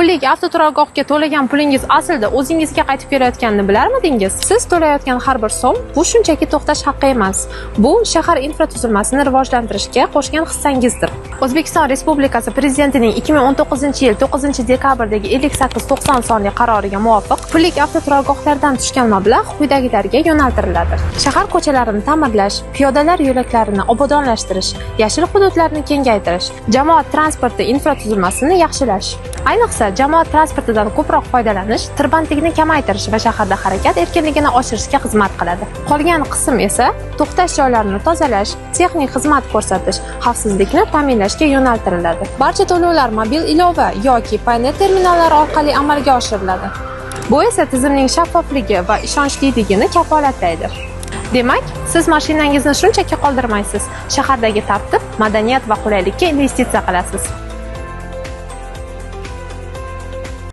Pullik avtoturargohga to'lagan pulingiz aslida o'zingizga qaytib kelayotganini bilarmidingiz? Siz to'layotgan har bir so'm bu shunchaki to'xtash haqqi emas. Bu shahar infratuzilmasini rivojlantirishga qo'shgan hissangizdir. O'zbekiston Respublikasi Prezidentining 2019-yil 9-dekabrdagi 5890 sonli qaroriga muvofiq pullik avtoturargohlardan tushgan mablag' quyidagilarga yo'naltiriladi. Shahar ko'chalarini ta'mirlash, piyodalar yo'laklarini obodonlashtirish, yashil hududlarni kengaytirish, jamoat transporti infratuzilmasini yaxshilash. Ayniqsa, jamoat transportidan ko'proq foydalanish tirbandlikni kamaytirish va shaharda harakat erkinligini oshirishga xizmat qiladi. Qolgan qism esa to'xtash joylarini tozalash, texnik xizmat ko'rsatish, xavfsizlikni ta'minlashga yo'naltiriladi. Barcha to'lovlar mobil ilova yoki Paynet terminallari orqali amalga oshiriladi. Bu esa tizimning shaffofligi va ishonchliligini kafolatlaydi. Demak, siz mashinangizni shunchaki qoldirmaysiz, shahardagi tartib, madaniyat va qulaylikka investitsiya qilasiz.